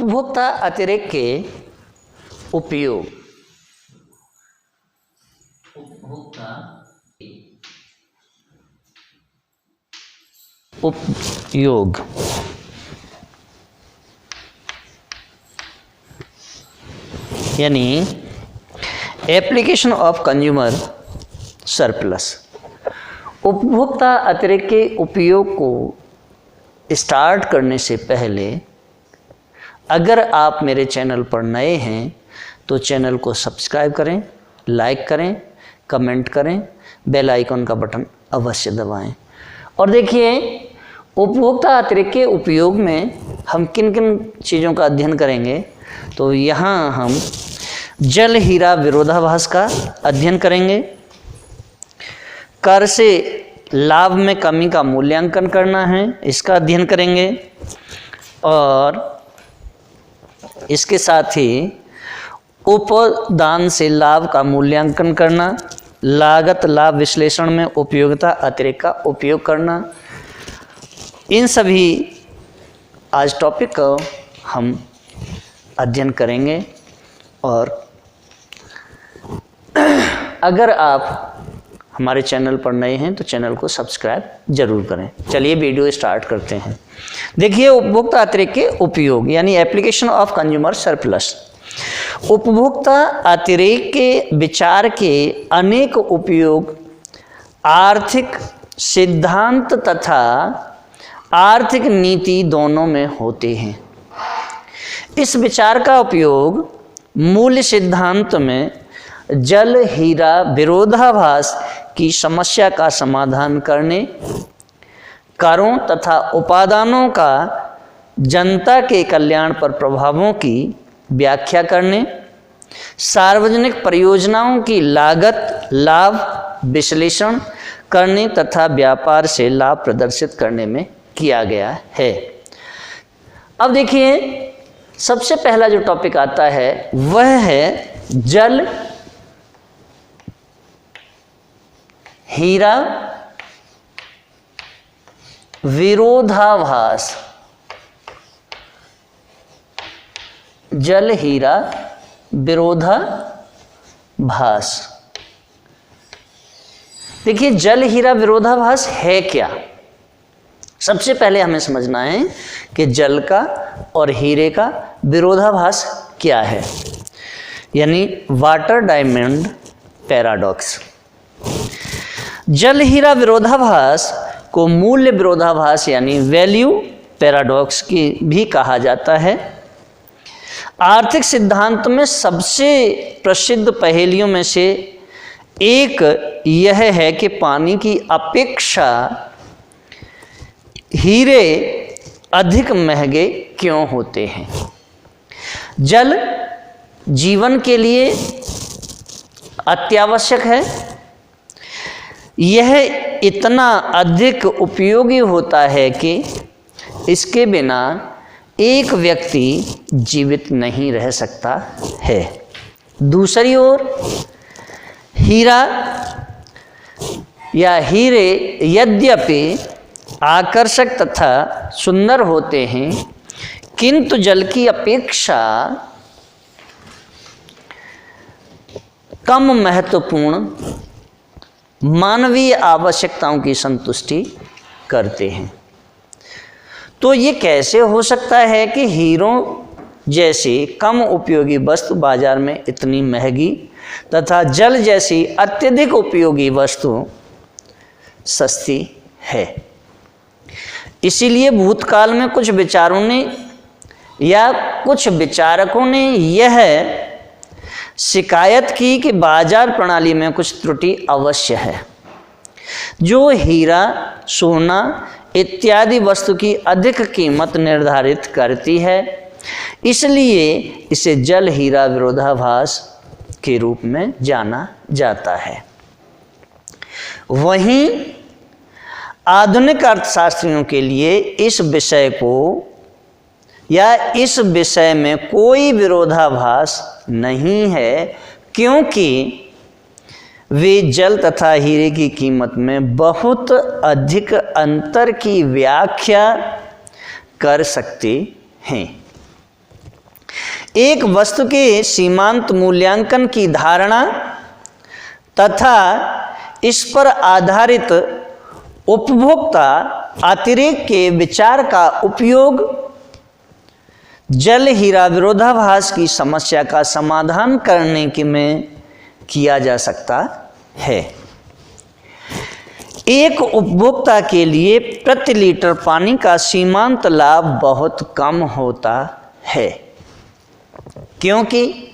उपभोक्ता अतिरेक के उपयोग। उपयोग यानी एप्लीकेशन ऑफ कंज्यूमर सरप्लस। उपभोक्ता अतिरेक के उपयोग को स्टार्ट करने से पहले अगर आप मेरे चैनल पर नए हैं तो चैनल को सब्सक्राइब करें, लाइक करें, कमेंट करें, बेल आइकन का बटन अवश्य दबाएं। और देखिए, उपभोक्ता अतिरेक के उपयोग में हम किन किन चीज़ों का अध्ययन करेंगे। तो यहाँ हम जल हीरा विरोधाभास का अध्ययन करेंगे, कर से लाभ में कमी का मूल्यांकन करना है इसका अध्ययन करेंगे, और इसके साथ ही उपदान से लाभ का मूल्यांकन करना, लागत लाभ विश्लेषण में उपयोगिता अतिरेक का उपयोग करना, इन सभी आज टॉपिक का हम अध्ययन करेंगे। और अगर आप हमारे चैनल पर नए हैं तो चैनल को सब्सक्राइब जरूर करें। चलिए वीडियो स्टार्ट करते हैं। देखिए, उपभोक्ता अतिरेक के उपयोग यानी एप्लीकेशन ऑफ कंज्यूमर सरप्लस। उपभोक्ता अतिरेक के विचार के अनेक उपयोग आर्थिक सिद्धांत तथा आर्थिक नीति दोनों में होते हैं। इस विचार का उपयोग मूल्य सिद्धांत में जल हीरा विरोधाभास की समस्या का समाधान करने, करों तथा उपादानों का जनता के कल्याण पर प्रभावों की व्याख्या करने, सार्वजनिक परियोजनाओं की लागत लाभ विश्लेषण करने तथा व्यापार से लाभ प्रदर्शित करने में किया गया है। अब देखिए, सबसे पहला जो टॉपिक आता है वह है जल हीरा विरोधाभास। जल हीरा विरोधाभास। देखिए, जल हीरा विरोधाभास है क्या। सबसे पहले हमें समझना है कि जल का और हीरे का विरोधाभास क्या है, यानी वाटर डायमंड पैराडॉक्स। जल हीरा विरोधाभास को मूल्य विरोधाभास यानी वैल्यू पैराडॉक्स की भी कहा जाता है। आर्थिक सिद्धांत में सबसे प्रसिद्ध पहेलियों में से एक यह है कि पानी की अपेक्षा हीरे अधिक महंगे क्यों होते हैं। जल जीवन के लिए अत्यावश्यक है। यह इतना अधिक उपयोगी होता है कि इसके बिना एक व्यक्ति जीवित नहीं रह सकता है। दूसरी ओर हीरा या हीरे यद्यपि आकर्षक तथा सुंदर होते हैं, किंतु जल की अपेक्षा कम महत्वपूर्ण मानवीय आवश्यकताओं की संतुष्टि करते हैं। तो ये कैसे हो सकता है कि हीरों जैसी कम उपयोगी वस्तु बाजार में इतनी महंगी तथा जल जैसी अत्यधिक उपयोगी वस्तु सस्ती है। इसीलिए भूतकाल में कुछ विचारों ने या कुछ विचारकों ने यह शिकायत की कि बाजार प्रणाली में कुछ त्रुटि अवश्य है, जो हीरा, सोना इत्यादि वस्तु की अधिक कीमत निर्धारित करती है। इसलिए इसे जल हीरा विरोधाभास के रूप में जाना जाता है। वहीं आधुनिक अर्थशास्त्रियों के लिए इस विषय को या इस विषय में कोई विरोधाभास नहीं है, क्योंकि वे जल तथा हीरे की कीमत में बहुत अधिक अंतर की व्याख्या कर सकते हैं। एक वस्तु के सीमांत मूल्यांकन की धारणा तथा इस पर आधारित उपभोक्ता अतिरेक के विचार का उपयोग जल हीरा विरोधाभास की समस्या का समाधान करने के में किया जा सकता है। एक उपभोक्ता के लिए प्रति लीटर पानी का सीमांत लाभ बहुत कम होता है, क्योंकि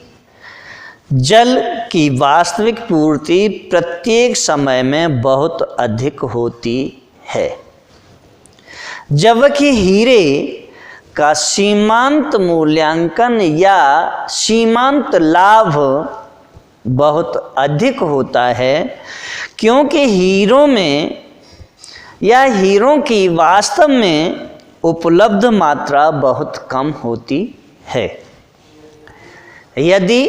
जल की वास्तविक पूर्ति प्रत्येक समय में बहुत अधिक होती है, जबकि हीरे का सीमांत मूल्यांकन या सीमांत लाभ बहुत अधिक होता है, क्योंकि हीरों में या हीरों की वास्तव में उपलब्ध मात्रा बहुत कम होती है। यदि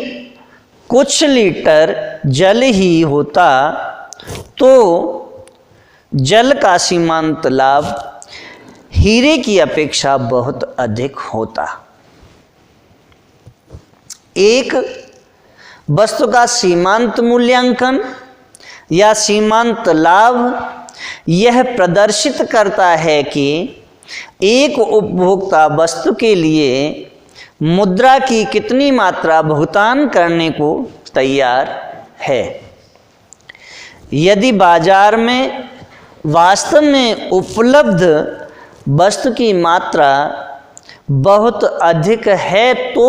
कुछ लीटर जल ही होता तो जल का सीमांत लाभ हीरे की अपेक्षा बहुत अधिक होता। एक वस्तु का सीमांत मूल्यांकन या सीमांत लाभ यह प्रदर्शित करता है कि एक उपभोक्ता वस्तु के लिए मुद्रा की कितनी मात्रा भुगतान करने को तैयार है। यदि बाजार में वास्तव में उपलब्ध वस्तु की मात्रा बहुत अधिक है तो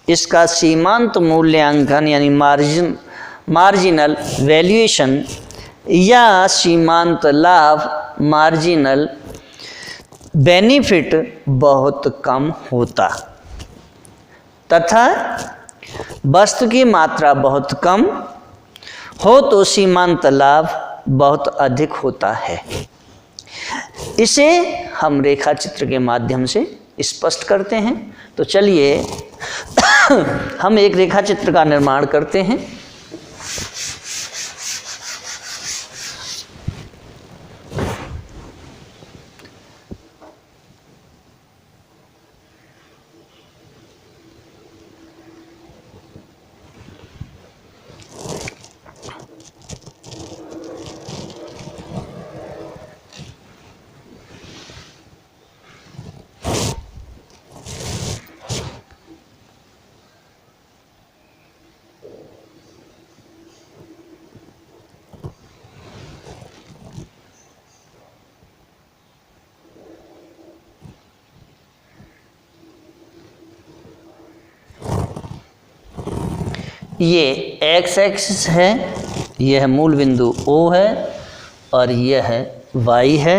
इसका सीमांत मूल्यांकन यानी मार्जिनल वैल्यूएशन या सीमांत लाभ मार्जिनल बेनिफिट बहुत कम होता तथा वस्तु की मात्रा बहुत कम हो तो सीमांत लाभ बहुत अधिक होता है। इसे हम रेखा चित्र के माध्यम से स्पष्ट करते हैं। तो चलिए हम एक रेखा चित्र का निर्माण करते हैं। ये एक्स एक्सिस है, यह मूल बिंदु O है और यह है Y है।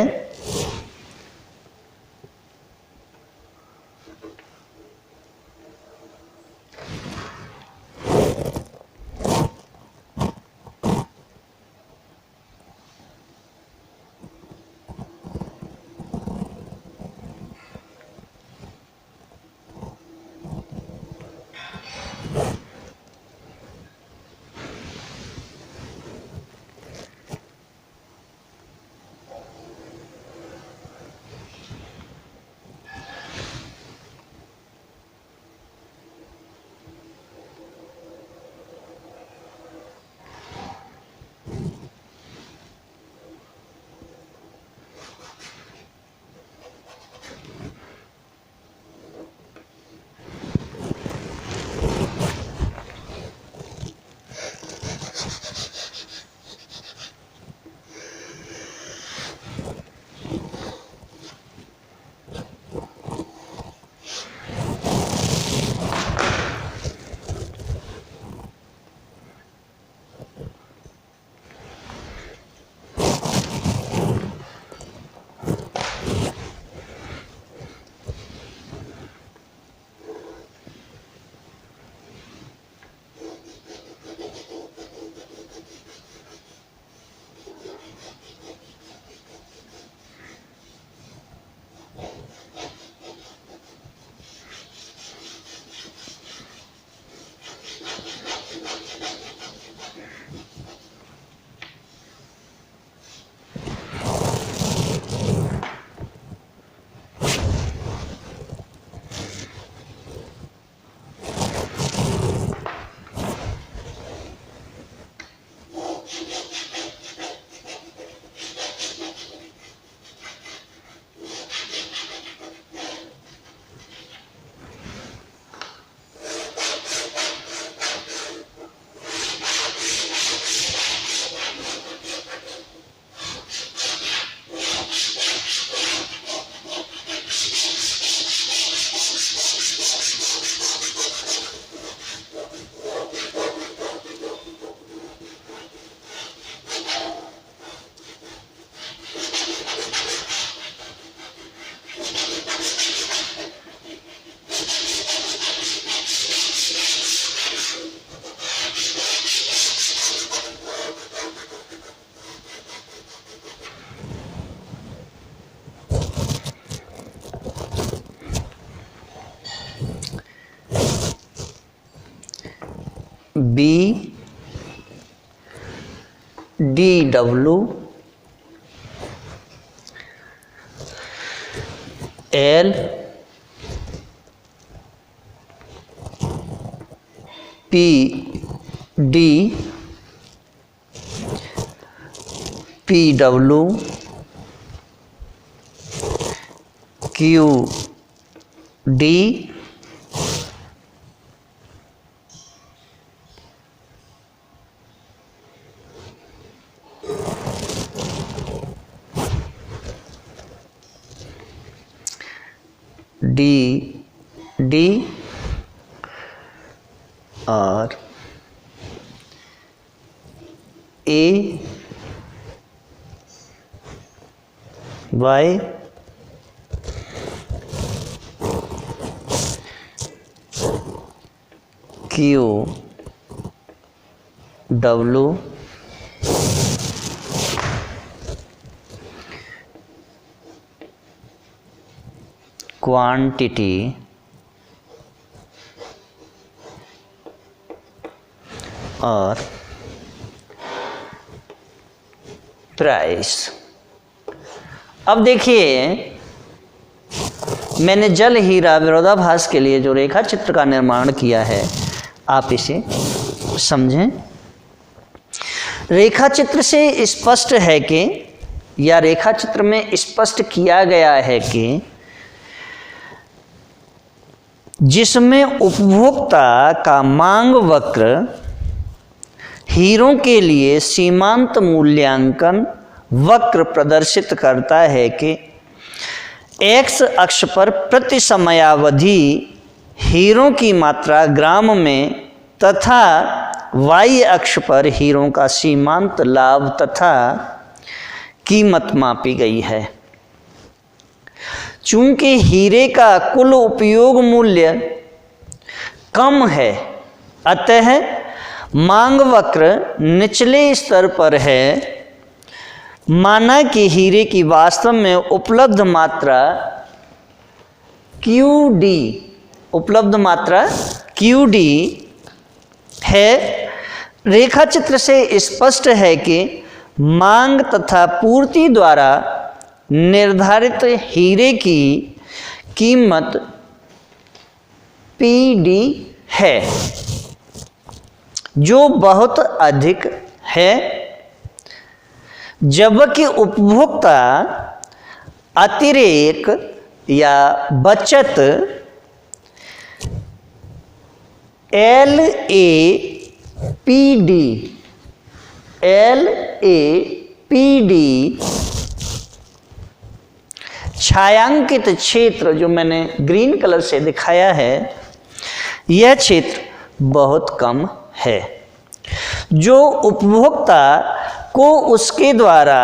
B D W L P D P W Q D D D और A Y Q W quantity और प्राइस। अब देखिए, मैंने जल हीरा विरोधाभास के लिए जो रेखा चित्र का निर्माण किया है, आप इसे समझें। रेखा चित्र से स्पष्ट है कि, या रेखा चित्र में स्पष्ट किया गया है कि जिसमें उपभोक्ता का मांग वक्र हीरों के लिए सीमांत मूल्यांकन वक्र प्रदर्शित करता है कि एक्स अक्ष पर प्रति समयावधि हीरों की मात्रा ग्राम में तथा वाई अक्ष पर हीरों का सीमांत लाभ तथा कीमत मापी गई है। चूंकि हीरे का कुल उपयोग मूल्य कम है, अतः मांग वक्र निचले स्तर पर है। माना कि हीरे की वास्तव में उपलब्ध मात्रा QD, उपलब्ध मात्रा QD है। रेखा चित्र से स्पष्ट है कि मांग तथा पूर्ति द्वारा निर्धारित हीरे की कीमत PD है, जो बहुत अधिक है, जबकि उपभोक्ता अतिरेक या बचत LAPD छायांकित क्षेत्र जो मैंने ग्रीन कलर से दिखाया है, यह क्षेत्र बहुत कम है, जो उपभोक्ता को उसके द्वारा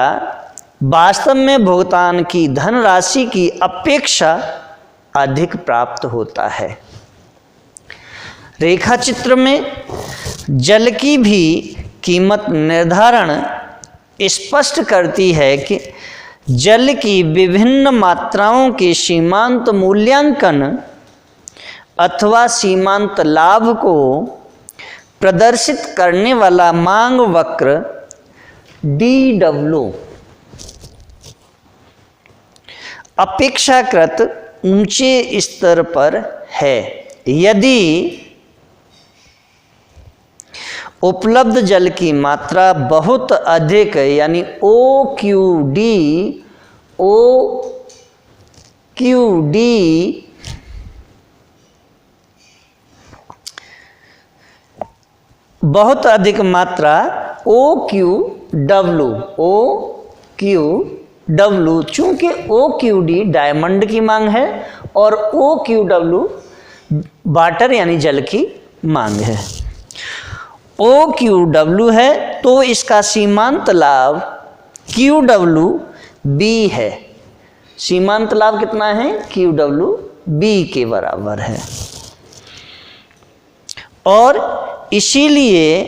वास्तव में भुगतान की धनराशि की अपेक्षा अधिक प्राप्त होता है। रेखा चित्र में जल की भी कीमत निर्धारण स्पष्ट करती है कि जल की विभिन्न मात्राओं के सीमांत मूल्यांकन अथवा सीमांत लाभ को प्रदर्शित करने वाला मांग वक्र DW अपेक्षाकृत ऊंचे स्तर पर है। यदि उपलब्ध जल की मात्रा बहुत अधिक यानी OQD बहुत अधिक मात्रा OQW, चूंकि OQD डायमंड की मांग है और OQW वाटर यानी जल की मांग है। OQW है तो इसका सीमांत लाभ QWB है। सीमांत लाभ कितना है? QWB के बराबर है। और इसीलिए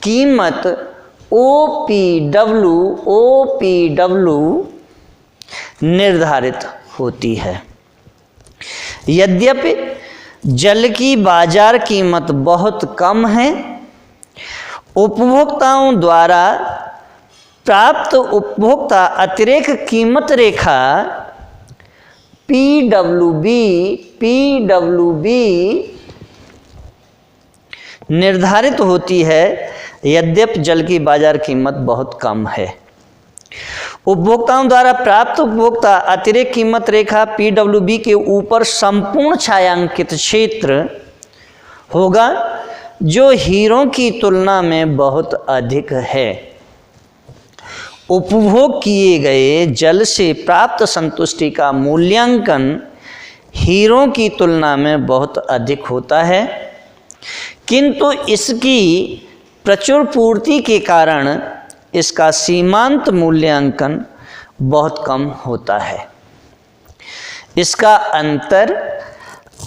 कीमत OPW निर्धारित होती है। यद्यपि जल की बाजार कीमत बहुत कम है, उपभोक्ताओं द्वारा प्राप्त उपभोक्ता अतिरेक कीमत रेखा PWB निर्धारित होती है, यद्यपि जल की बाजार कीमत बहुत कम है। उपभोक्ताओं द्वारा प्राप्त उपभोक्ता अतिरेक कीमत रेखा PWB के ऊपर संपूर्ण छायांकित क्षेत्र होगा, जो हीरों की तुलना में बहुत अधिक है। उपभोग किए गए जल से प्राप्त संतुष्टि का मूल्यांकन हीरों की तुलना में बहुत अधिक होता है, किंतु इसकी प्रचुर पूर्ति के कारण इसका सीमांत मूल्यांकन बहुत कम होता है। इसका अंतर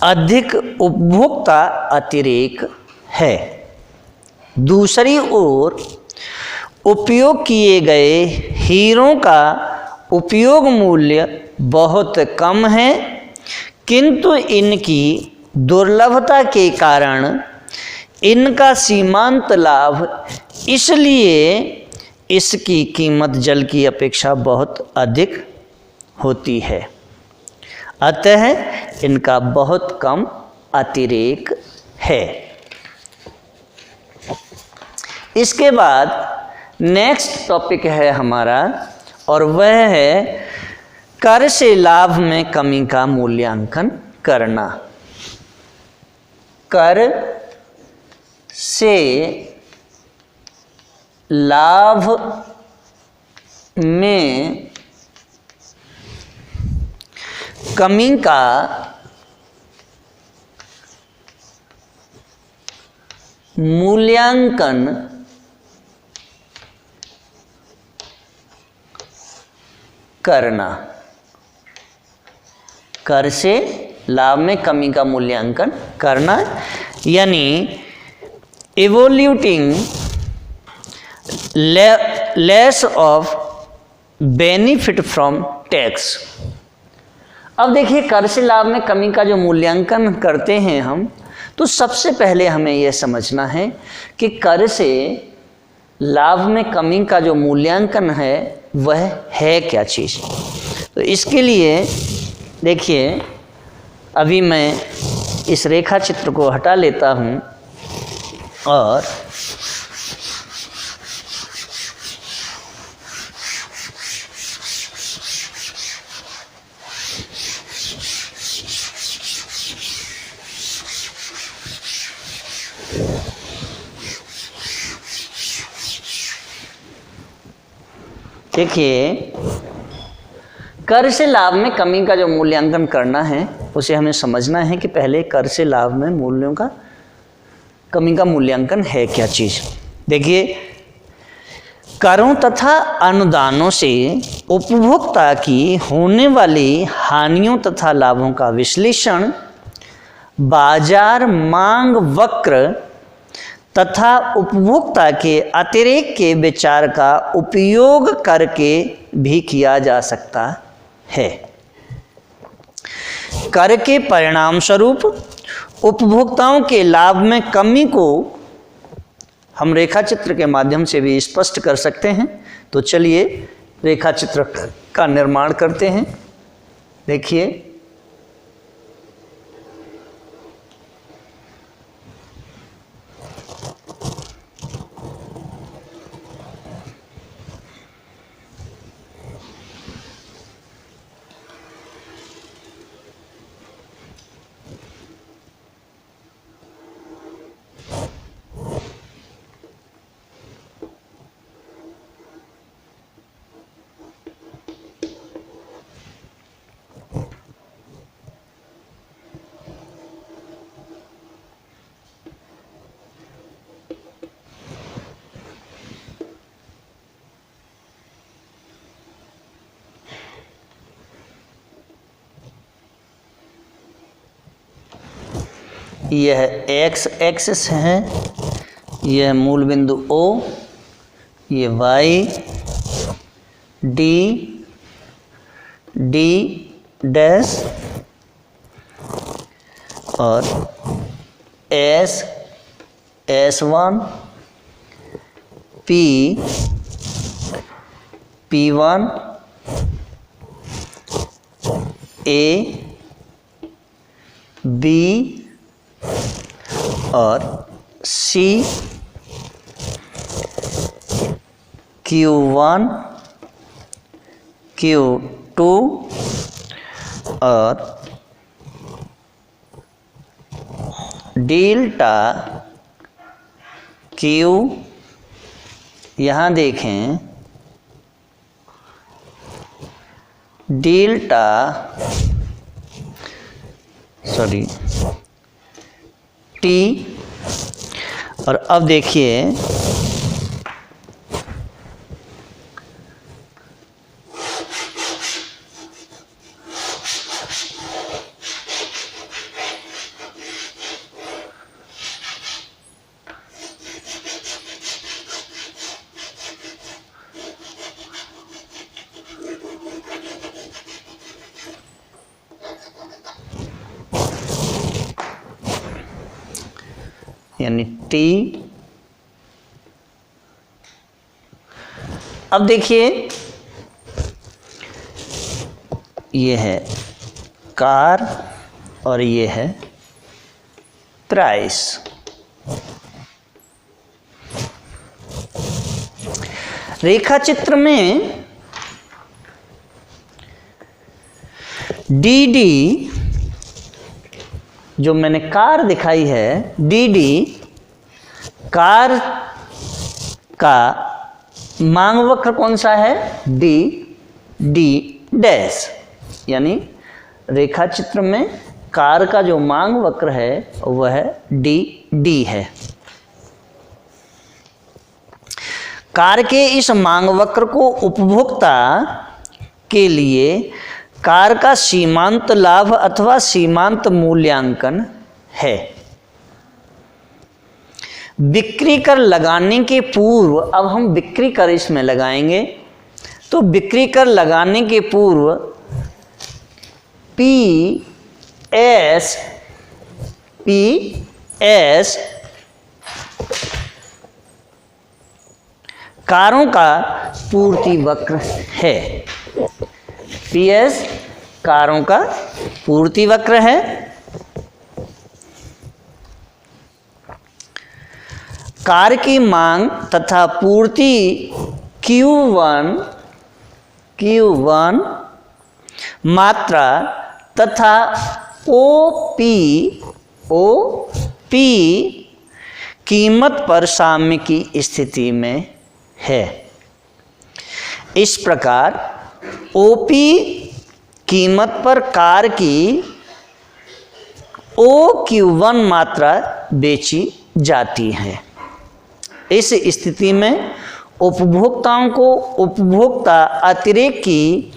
अधिक उपभोक्ता अतिरेक है। दूसरी ओर उपयोग किए गए हीरों का उपयोग मूल्य बहुत कम है, किंतु इनकी दुर्लभता के कारण इनका सीमांत लाभ, इसलिए इसकी कीमत जल की अपेक्षा बहुत अधिक होती है। अतः इनका बहुत कम अतिरेक है। इसके बाद नेक्स्ट टॉपिक है हमारा, और वह है कर से लाभ में कमी का मूल्यांकन करना। कर से लाभ में कमी का मूल्यांकन करना। कर से लाभ में कमी का मूल्यांकन करना यानी evaluating less of benefit from tax. अब देखिए, कर से लाभ में कमी का जो मूल्यांकन करते हैं हम, तो सबसे पहले हमें यह समझना है कि कर से लाभ में कमी का जो मूल्यांकन है वह है क्या चीज़। तो इसके लिए देखिए, अभी मैं इस रेखा चित्र को हटा लेता हूँ और देखिए, कर से लाभ में कमी का जो मूल्यांकन करना है उसे हमें समझना है कि पहले कर से लाभ में मूल्यों का कमी का मूल्यांकन है क्या चीज़। देखिए, करों तथा अनुदानों से उपभोक्ता की होने वाली हानियों तथा लाभों का विश्लेषण बाजार मांग वक्र तथा उपभोक्ता के अतिरेक के विचार का उपयोग करके भी किया जा सकता है। कर के परिणाम स्वरूप उपभोक्ताओं के लाभ में कमी को हम रेखा चित्र के माध्यम से भी स्पष्ट कर सकते हैं। तो चलिए रेखा चित्र का निर्माण करते हैं। देखिए, यह एक्स एक्सिस है, यह मूल बिंदु O, ये वाई डी डैश और S1 P1 A B और C Q1 Q2 और डेल्टा Q, यहाँ देखें डेल्टा T, और अब देखिए यानी T। अब देखिए ये है कार और ये है प्राइस। रेखा चित्र में DD जो मैंने कार दिखाई है, DD कार का मांग वक्र कौन सा है? D डैश, यानी रेखा चित्र में कार का जो मांग वक्र है वह D है। कार के इस मांग वक्र को उपभोक्ता के लिए कार का सीमांत लाभ अथवा सीमांत मूल्यांकन है। बिक्री कर लगाने के पूर्व, अब हम बिक्री कर इसमें लगाएंगे, तो बिक्री कर लगाने के पूर्व PS कारों का पूर्ति वक्र है। PS कारों का पूर्ति वक्र है। कार की मांग तथा पूर्ति Q1 मात्रा तथा OP कीमत पर साम्य की स्थिति में है। इस प्रकार OP कीमत पर कार की OQ1 मात्रा बेची जाती है। इस स्थिति में उपभोक्ताओं को उपभोक्ता अतिरेक की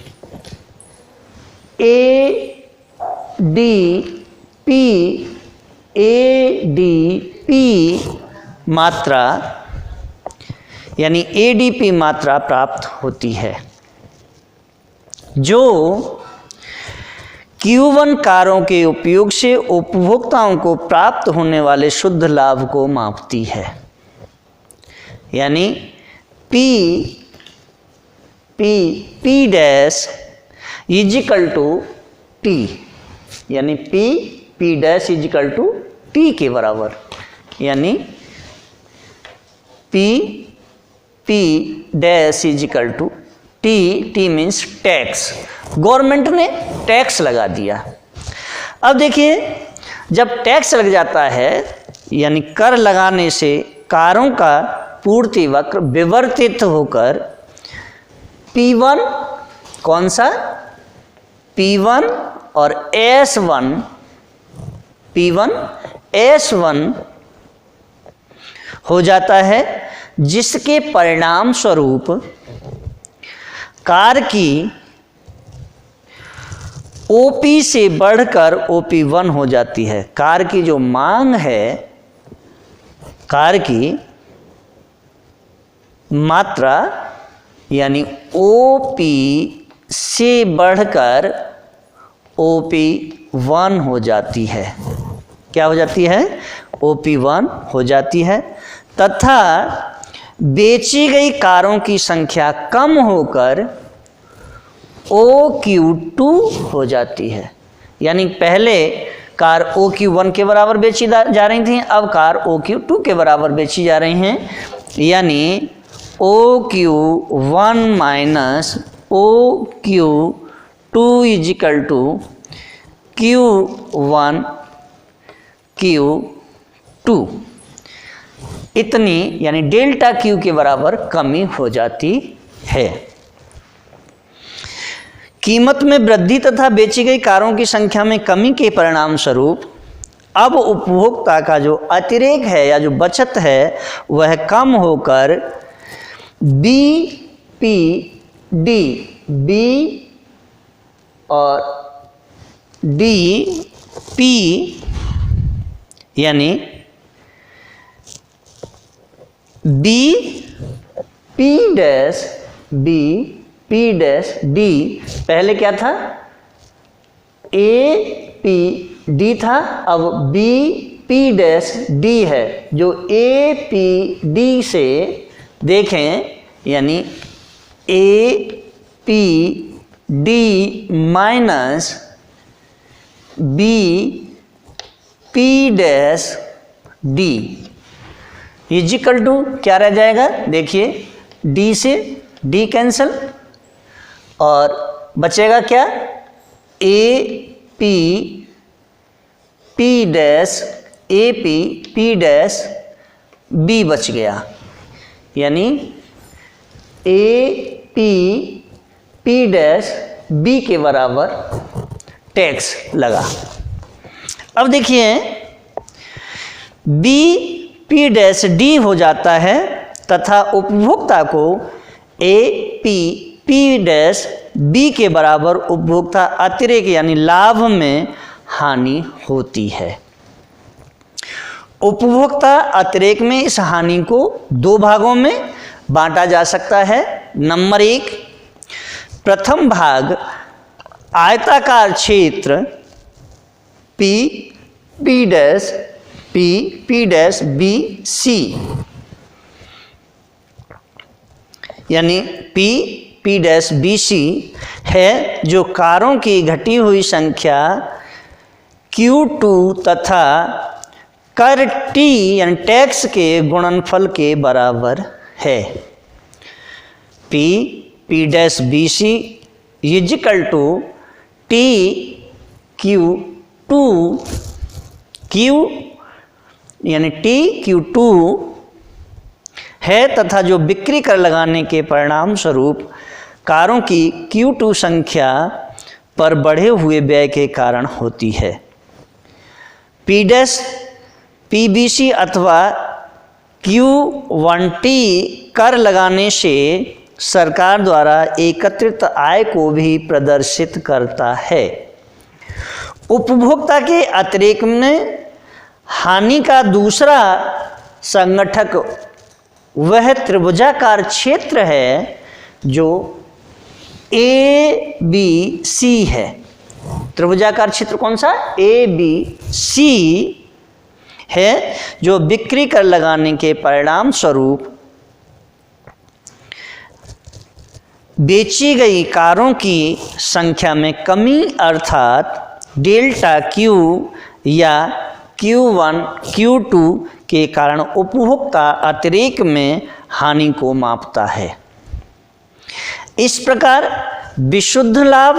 ADP मात्रा यानी ADP मात्रा प्राप्त होती है, जो Q1 कारों के उपयोग से उपभोक्ताओं को प्राप्त होने वाले शुद्ध लाभ को मापती है। यानी P dash is equal to T, यानी P dash is equal to T के बराबर, यानी P dash is equal to T means tax. Government ने टैक्स लगा दिया। अब देखिए जब टैक्स लग जाता है यानी कर लगाने से कारों का पूर्ति वक्र विवर्तित होकर P1 कौन सा? P1 और S1 हो जाता है, जिसके परिणाम स्वरूप कार की OP से बढ़कर OP1 हो जाती है। कार की जो मांग है, कार की मात्रा यानी OP से बढ़कर OP1 हो जाती है। क्या हो जाती है? OP1 हो जाती है। तथा बेची गई कारों की संख्या कम होकर OQ2 हो जाती है। यानी पहले कार OQ1 के बराबर बेची जा रही थी, अब कार OQ2 के बराबर बेची जा रही हैं। यानी OQ1 minus OQ2 is equal to Q1 Q2, इतनी यानी डेल्टा Q के बराबर कमी हो जाती है। कीमत में वृद्धि तथा बेची गई कारों की संख्या में कमी के परिणाम स्वरूप अब उपभोक्ता का जो अतिरेक है या जो बचत है वह कम होकर BPD, B और DP यानी BP dash B P dash D, पहले क्या था APD था, अब BP डैश D है। जो APD से देखें यानी APD minus BP dash D is equal to क्या रह जाएगा, देखिए D से D कैंसल और बचेगा क्या AP डैश B बच गया। यानी AP डैश B के बराबर टैक्स लगा। अब देखिए BP डैश D हो जाता है तथा उपभोक्ता को AP डैश B के बराबर उपभोक्ता अतिरेक यानी लाभ में हानि होती है। उपभोक्ता अतिरेक में इस हानि को दो भागों में बांटा जा सकता है। नंबर 1, प्रथम भाग आयताकार क्षेत्र P डैश BC यानी P डैश BC है, जो कारों की घटी हुई संख्या Q2 तथा कर T यानी टैक्स के गुणनफल के बराबर है। P dash BC is equal to TQ2 यानी TQ2 है तथा जो बिक्री कर लगाने के परिणाम स्वरूप कारों की Q2 संख्या पर बढ़े हुए व्यय के कारण होती है। P डैश PBC अथवा Q1T कर लगाने से सरकार द्वारा एकत्रित आय को भी प्रदर्शित करता है। उपभोक्ता के अतिरेक में हानि का दूसरा संगठक वह त्रिभुजाकार क्षेत्र है जो ABC है। त्रिभुजाकार क्षेत्र कौन सा? ABC है, जो बिक्री कर लगाने के परिणाम स्वरूप बेची गई कारों की संख्या में कमी अर्थात डेल्टा Q या Q1 Q2 के कारण उपभोक्ता अतिरेक में हानि को मापता है। इस प्रकार विशुद्ध लाभ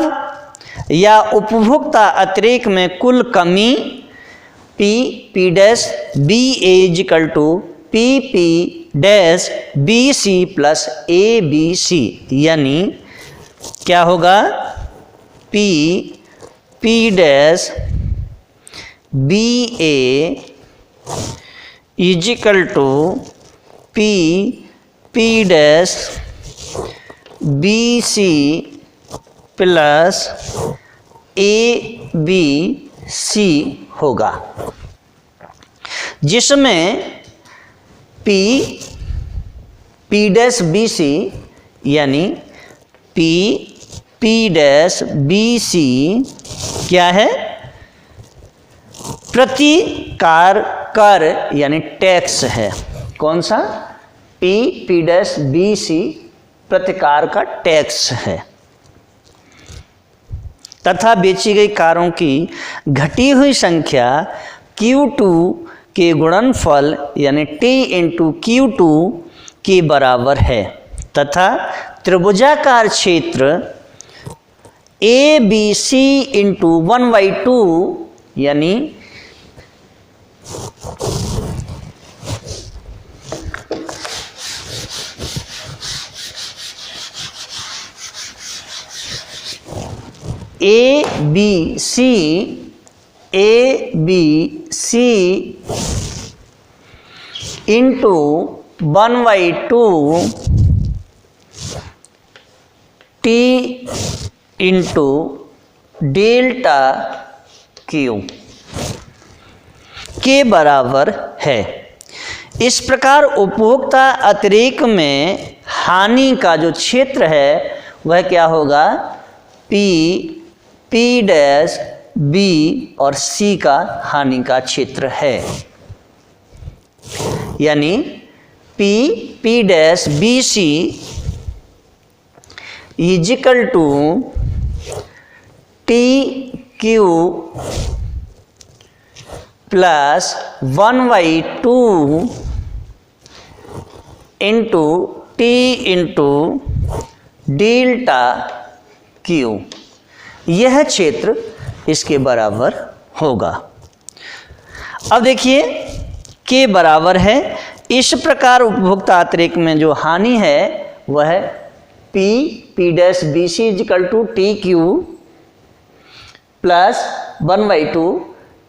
या उपभोक्ता अतिरेक में कुल कमी P dash BA equal to PP dash BC plus ABC यानी क्या होगा? P dash BA equal to P dash BC plus ABC होगा, जिसमें P डैश BC यानी P डैश BC क्या है? प्रति कार कर यानी टैक्स है। कौन सा? पी डैश बी सी प्रतिकार का टैक्स है तथा बेची गई कारों की घटी हुई संख्या Q2 के गुणनफल यानी T इंटू Q2 के बराबर है तथा त्रिभुजाकार क्षेत्र ABC इंटू 1/2 यानी ABC into 1/2 T into delta Q के बराबर है। इस प्रकार उपभोक्ता अतिरेक में हानि का जो क्षेत्र है वह क्या होगा, P डैश B और C का हानि का क्षेत्र है, यानी P dash BC is equal to TQ plus 1/2 into T into delta Q, यह क्षेत्र इसके बराबर होगा। अब देखिए के बराबर है, इस प्रकार उपभोक्ता अतिरेक में जो हानि है वह P dash BC is equal to TQ plus 1/2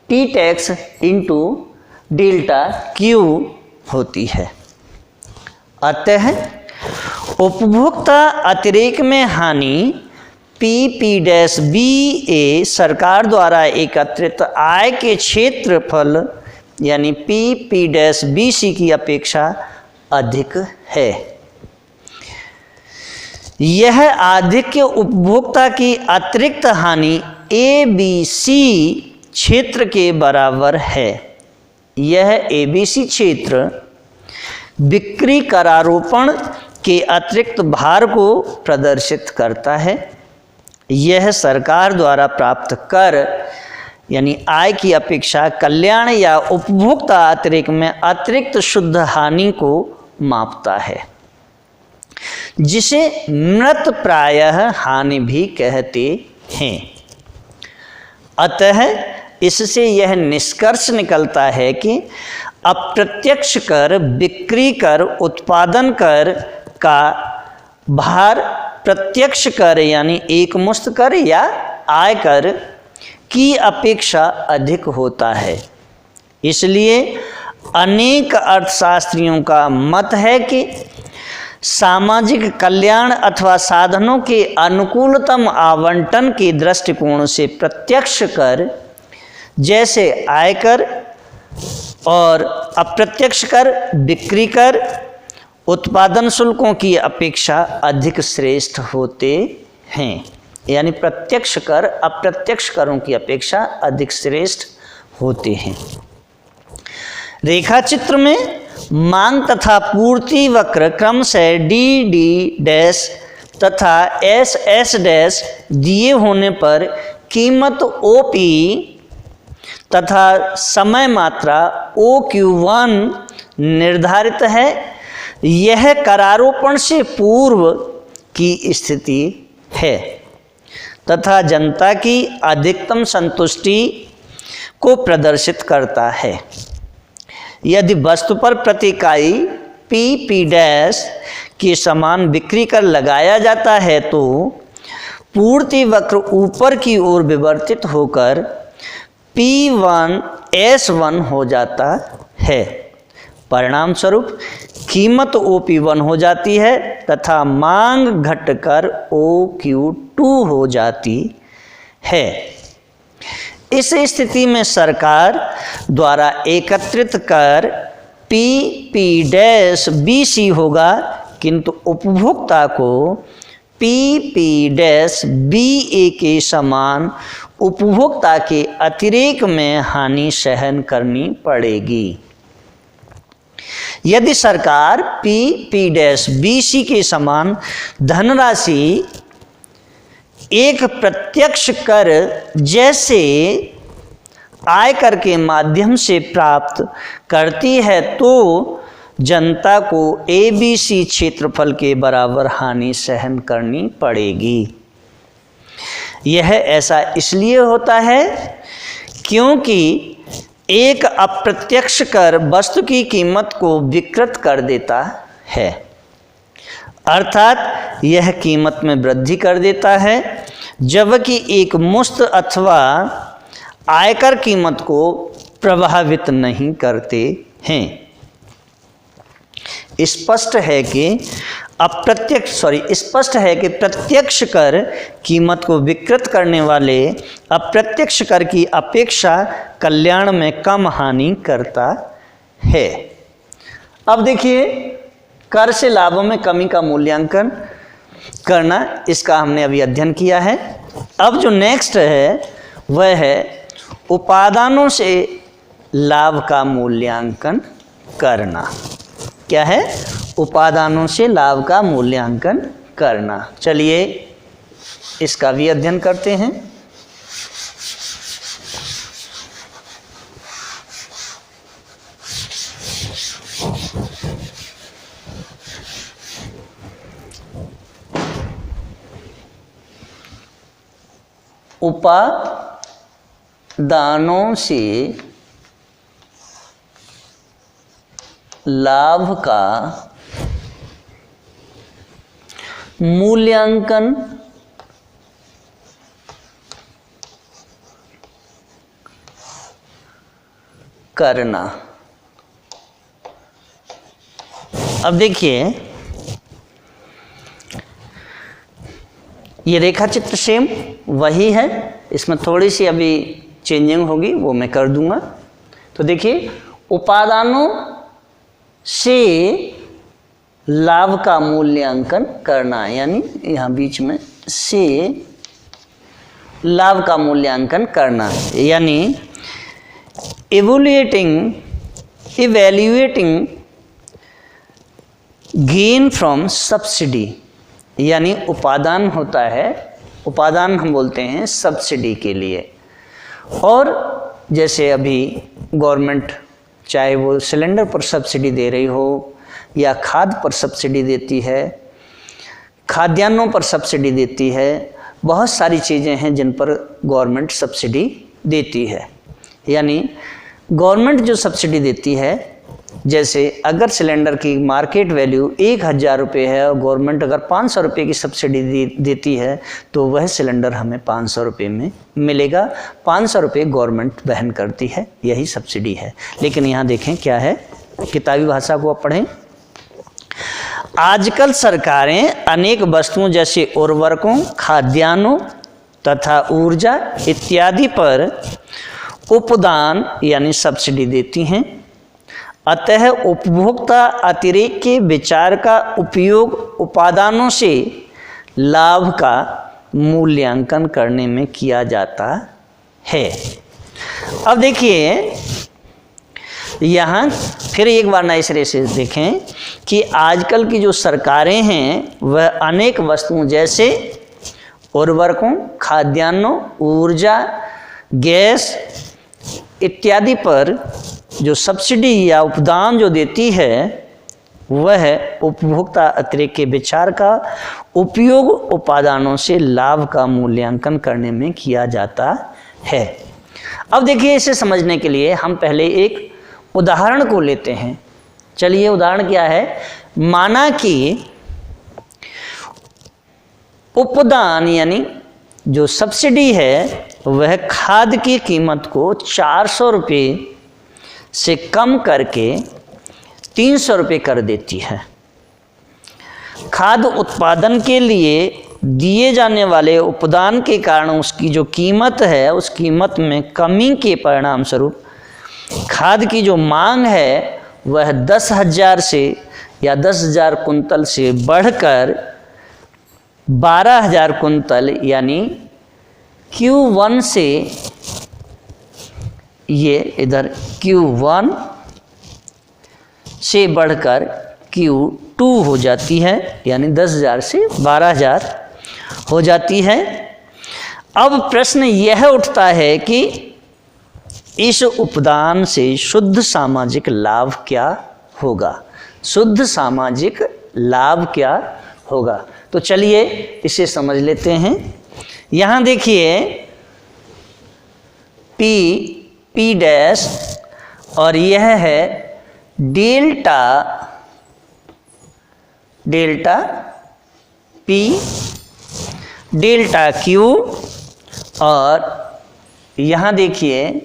T tax into delta Q होती है। अतः उपभोक्ता अतिरेक में हानि P डैश BA सरकार द्वारा एकत्रित आय के क्षेत्रफल यानी P डैश BC की अपेक्षा अधिक है। यह आधिक्य उपभोक्ता की अतिरिक्त हानि ABC क्षेत्र के बराबर है। यह ABC क्षेत्र बिक्री करारोपण के अतिरिक्त भार को प्रदर्शित करता है। यह सरकार द्वारा प्राप्त कर यानी आय की अपेक्षा कल्याण या उपभोक्ता अतिरेक में अतिरिक्त शुद्ध हानि को मापता है, जिसे मृत प्रायः हानि भी कहते हैं। अतः इससे यह निष्कर्ष निकलता है कि अप्रत्यक्ष कर, बिक्री कर, उत्पादन कर का भार प्रत्यक्ष कर यानी एकमुश्त कर या आय कर की अपेक्षा अधिक होता है। इसलिए अनेक अर्थशास्त्रियों का मत है कि सामाजिक कल्याण अथवा साधनों के अनुकूलतम आवंटन के दृष्टिकोण से प्रत्यक्ष कर जैसे आयकर और अप्रत्यक्ष कर, बिक्री कर, उत्पादन शुल्कों की अपेक्षा अधिक श्रेष्ठ होते हैं। यानी प्रत्यक्ष कर अप्रत्यक्ष करों की अपेक्षा अधिक श्रेष्ठ होते हैं। रेखा चित्र में मांग तथा पूर्ति वक्र क्रमशः DD डैश तथा SS डैश दिए होने पर कीमत OP तथा समय मात्रा OQ1 निर्धारित है। यह करारोपण से पूर्व की स्थिति है तथा जनता की अधिकतम संतुष्टि को प्रदर्शित करता है। यदि वस्तु पर प्रति इकाई P डैश के समान बिक्री कर लगाया जाता है तो पूर्ति वक्र ऊपर की ओर विवर्तित होकर P1 S1 हो जाता है। परिणाम स्वरूप कीमत OP1 हो जाती है तथा मांग घटकर OQ2 हो जाती है। इस स्थिति में सरकार द्वारा एकत्रित कर P डैश BC होगा, किंतु उपभोक्ता को P डैश BA के समान उपभोक्ता के अतिरेक में हानि सहन करनी पड़ेगी। यदि सरकार P.BC के समान धनराशि एक प्रत्यक्ष कर जैसे आयकर के माध्यम से प्राप्त करती है तो जनता को ABC क्षेत्रफल के बराबर हानि सहन करनी पड़ेगी। यह ऐसा इसलिए होता है क्योंकि एक अप्रत्यक्ष कर वस्तु की कीमत को विकृत कर देता है, अर्थात यह कीमत में वृद्धि कर देता है, जबकि एक मुफ्त अथवा आयकर कीमत को प्रभावित नहीं करते हैं। स्पष्ट है कि प्रत्यक्ष कर कीमत को विकृत करने वाले अप्रत्यक्ष कर की अपेक्षा कल्याण में कम हानि करता है। अब देखिए, कर से लाभों में कमी का मूल्यांकन करना, इसका हमने अभी अध्ययन किया है। अब जो नेक्स्ट है वह है उपादानों से लाभ का मूल्यांकन करना। क्या है? उपादानों से लाभ का मूल्यांकन करना। चलिए इसका भी अध्ययन करते हैं। उपादानों से लाभ का मूल्यांकन करना। अब देखिए, ये रेखा चित्र सेम वही है, इसमें थोड़ी सी अभी चेंजिंग होगी, वो मैं कर दूंगा। तो देखिए, उपादानों से लाभ का मूल्यांकन करना, यानी यहाँ बीच में से लाभ का मूल्यांकन करना, यानी इवैल्यूएटिंग गेन फ्रॉम सब्सिडी, यानी उपादान होता है, उपादान हम बोलते हैं सब्सिडी के लिए। और जैसे अभी गवर्नमेंट चाहे वो सिलेंडर पर सब्सिडी दे रही हो या खाद पर सब्सिडी देती है, खाद्यान्नों पर सब्सिडी देती है, बहुत सारी चीज़ें हैं जिन पर गवर्नमेंट सब्सिडी देती है। यानी गवर्नमेंट जो सब्सिडी देती है, जैसे अगर सिलेंडर की मार्केट वैल्यू 1000 रुपये है और गवर्नमेंट अगर 500 रुपये की सब्सिडी देती है तो वह सिलेंडर हमें 500 रुपये में मिलेगा। 500 रुपये गवर्नमेंट वहन करती है, यही सब्सिडी है। लेकिन यहाँ देखें क्या है, किताबी भाषा को आप पढ़ें। आजकल सरकारें अनेक वस्तुओं जैसे उर्वरकों, खाद्यान्नों तथा ऊर्जा इत्यादि पर उपदान यानी सब्सिडी देती हैं। अतः उपभोक्ता अतिरेक के विचार का उपयोग उपादानों से लाभ का मूल्यांकन करने में किया जाता है। अब देखिए, यहाँ फिर एक बार नए सिरे से देखें कि आजकल की जो सरकारें हैं वह अनेक वस्तुओं जैसे उर्वरकों, खाद्यान्नों, ऊर्जा, गैस इत्यादि पर जो सब्सिडी या उपदान जो देती है वह उपभोक्ता अतिरेक के विचार का उपयोग उपादानों से लाभ का मूल्यांकन करने में किया जाता है। अब देखिए, इसे समझने के लिए हम पहले एक उदाहरण को लेते हैं। चलिए, उदाहरण क्या है? माना कि उपदान यानी जो सब्सिडी है वह खाद की कीमत को 400 रुपये से कम करके 300 रुपये कर देती है। खाद उत्पादन के लिए दिए जाने वाले उपदान के कारण उसकी जो कीमत है उस कीमत में कमी के परिणाम स्वरूप खाद की जो मांग है वह 10,000 से या 10,000 कुंतल से बढ़कर 12,000 कुंतल यानी Q1 से, ये इधर Q1 से बढ़कर Q2 हो जाती है, यानी 10,000 से 12,000 हो जाती है। अब प्रश्न यह उठता है कि इस उपदान से शुद्ध सामाजिक लाभ क्या होगा, शुद्ध सामाजिक लाभ क्या होगा। तो चलिए इसे समझ लेते हैं। यहाँ देखिए P डैश और यह है डेल्टा P डेल्टा Q, और यहाँ देखिए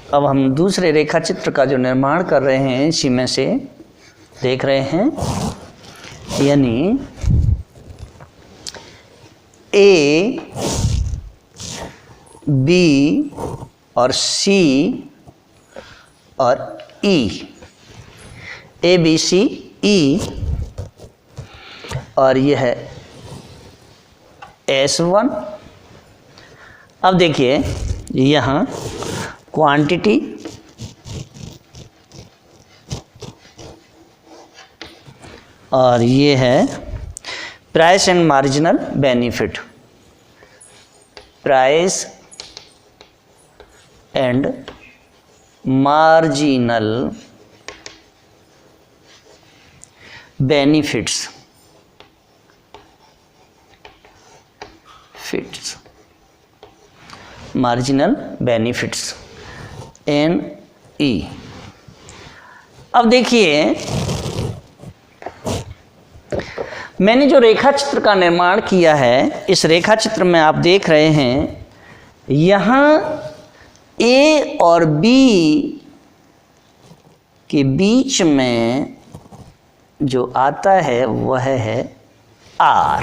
अब हम दूसरे रेखा चित्र का जो निर्माण कर रहे हैं इसी में से देख रहे हैं, यानी A, B और C और E, A B C E, और यह है S1। अब देखिए यहाँ क्वांटिटी और ये है price and marginal benefit, price and marginal benefits marginal benefits NE। अब देखिए मैंने जो रेखा चित्र का निर्माण किया है, इस रेखा चित्र में आप देख रहे हैं यहाँ A और B के बीच में जो आता है वह है R।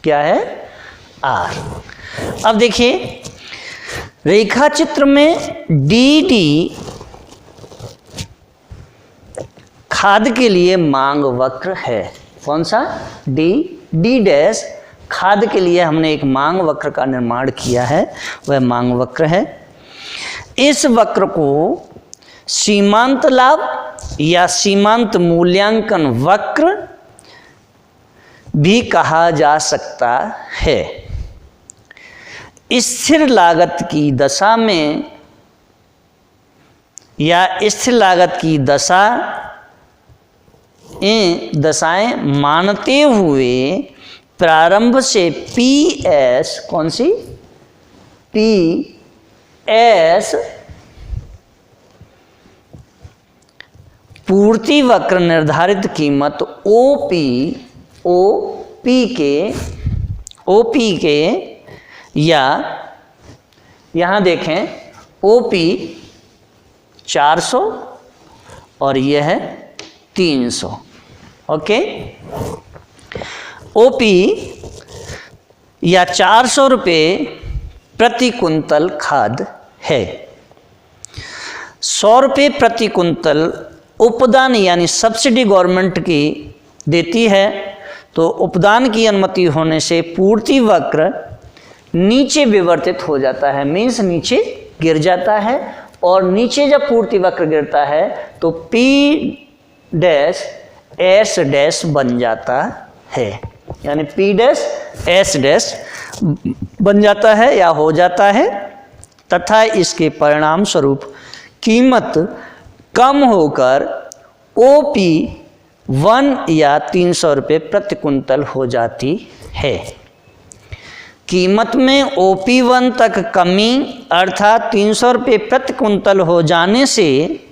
क्या है? R। अब देखिए रेखा चित्र में DD खाद के लिए मांग वक्र है। कौन सा? D डैश खाद के लिए हमने एक मांग वक्र का निर्माण किया है, वह मांग वक्र है। इस वक्र को सीमांत लाभ या सीमांत मूल्यांकन वक्र भी कहा जा सकता है। स्थिर लागत की दशा में या स्थिर लागत की दशाएं मानते हुए प्रारंभ से PS, कौन सी? PS पूर्ति वक्र निर्धारित कीमत OP के या यहाँ देखें OP 400 और यह है 300। ओके, OP या 400 रुपये प्रति कुंतल खाद है। 100 रुपये प्रति कुंतल उपदान यानी सब्सिडी गवर्नमेंट की देती है। तो उपदान की अनुमति होने से पूर्ति वक्र नीचे विवर्तित हो जाता है, मीन्स नीचे गिर जाता है। और नीचे जब पूर्ति वक्र गिरता है तो P डैश S डैश बन जाता है, यानी P डैश S डैश बन जाता है या हो जाता है, तथा इसके परिणाम स्वरूप कीमत कम होकर OP 1 या 300 रुपये प्रति कुंतल हो जाती है। कीमत में OP1 तक कमी अर्थात 300 रुपये प्रति कुंतल हो जाने से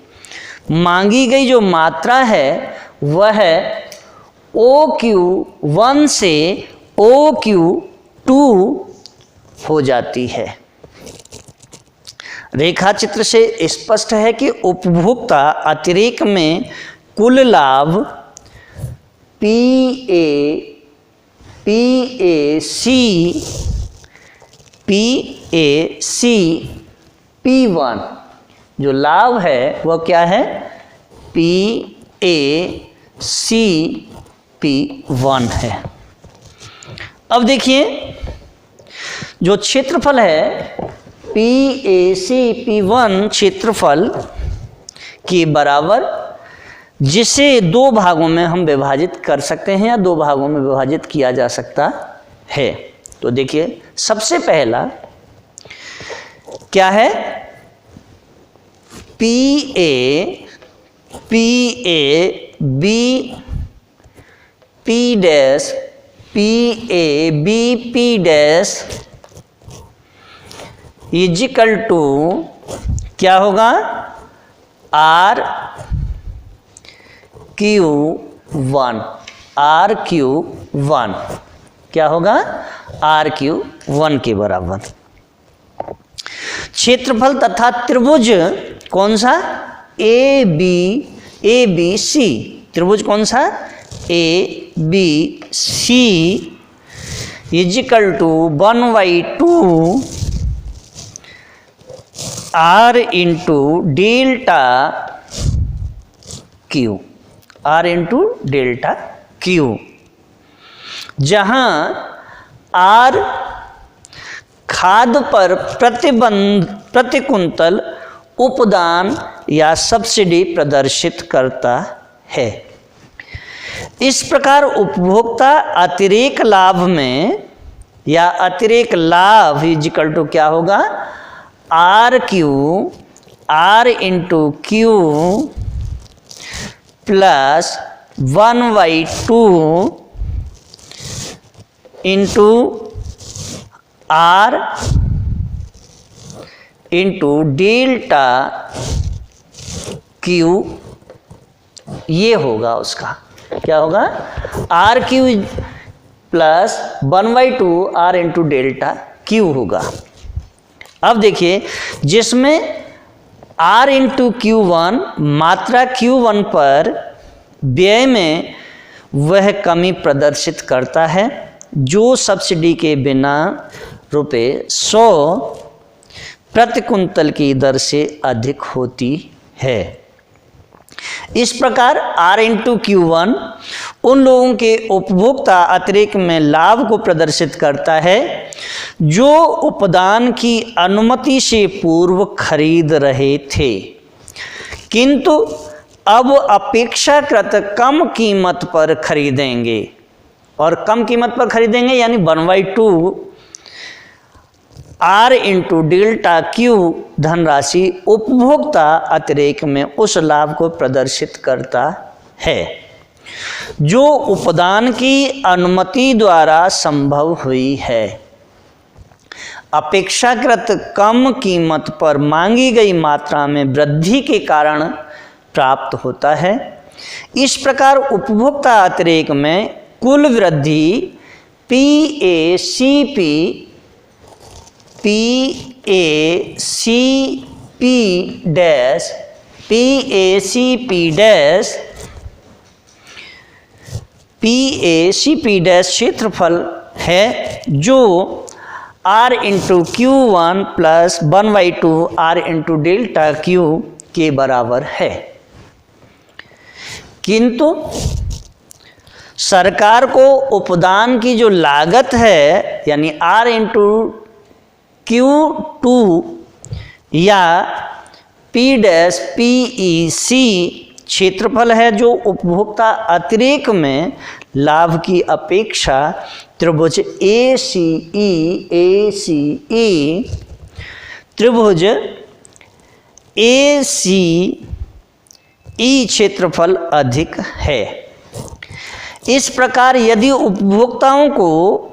मांगी गई जो मात्रा है वह OQ1 से OQ2 हो जाती है। रेखा चित्र से स्पष्ट है कि उपभोक्ता अतिरेक में कुल लाभ PAC P1 जो लाभ है वह क्या है? PACP1 है। अब देखिए जो क्षेत्रफल है PACP1 क्षेत्रफल के बराबर, जिसे दो भागों में हम विभाजित कर सकते हैं या दो भागों में विभाजित किया जा सकता है। तो देखिए सबसे पहला क्या है, PAB P dash PABP dash equal to क्या होगा, RQ1 क्या होगा, RQ1 के बराबर। क्षेत्रफल तथा त्रिभुज कौन सा, ABC त्रिभुज कौन सा, ABC equal to 1/2 R into delta Q, जहां R खाद पर प्रति कुंतल उपदान या सब्सिडी प्रदर्शित करता है। इस प्रकार उपभोक्ता अतिरेक लाभ में या अतिरेक लाभ इजिकल टू क्या होगा, R into Q plus 1/2 into R into delta Q, ये होगा उसका क्या होगा, RQ plus 1/2 R into delta Q होगा। अब देखिए जिसमें R इंटू Q1 मात्रा Q1 पर व्यय में वह कमी प्रदर्शित करता है जो सब्सिडी के बिना ₹100 प्रति कुंतल की दर से अधिक होती है। इस प्रकार R इंटू Q1 उन लोगों के उपभोक्ता अतिरेक में लाभ को प्रदर्शित करता है जो उपदान की अनुमति से पूर्व खरीद रहे थे, किंतु अब अपेक्षाकृत कम कीमत पर खरीदेंगे। और कम कीमत पर खरीदेंगे यानी 1/2 R इंटू डेल्टा Q धनराशि उपभोक्ता अतिरेक में उस लाभ को प्रदर्शित करता है जो उपदान की अनुमति द्वारा संभव हुई है। अपेक्षाकृत कम कीमत पर मांगी गई मात्रा में वृद्धि के कारण प्राप्त होता है। इस प्रकार उपभोक्ता अतिरेक में कुल वृद्धि PACP डैश क्षेत्रफल है जो R into Q1 plus 1/2 R into delta Q के बराबर है। किंतु सरकार को उपदान की जो लागत है यानी R इंटू Q2 या PEC क्षेत्रफल है जो उपभोक्ता अतिरेक में लाभ की अपेक्षा त्रिभुज ACE त्रिभुज ACE क्षेत्रफल अधिक है। इस प्रकार यदि उपभोक्ताओं को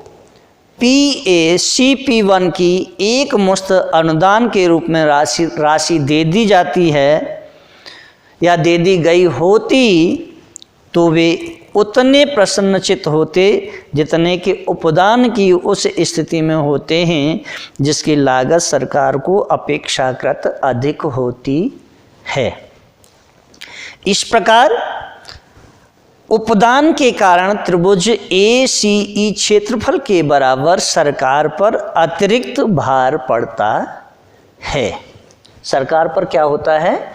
PACP1 की एक मुश्त अनुदान के रूप में राशि दे दी जाती है या दे दी गई होती तो वे उतने प्रसन्नचित्त होते जितने के उपदान की उस स्थिति में होते हैं जिसकी लागत सरकार को अपेक्षाकृत अधिक होती है। इस प्रकार उपदान के कारण त्रिभुज ACE क्षेत्रफल के बराबर सरकार पर अतिरिक्त भार पड़ता है। सरकार पर क्या होता है,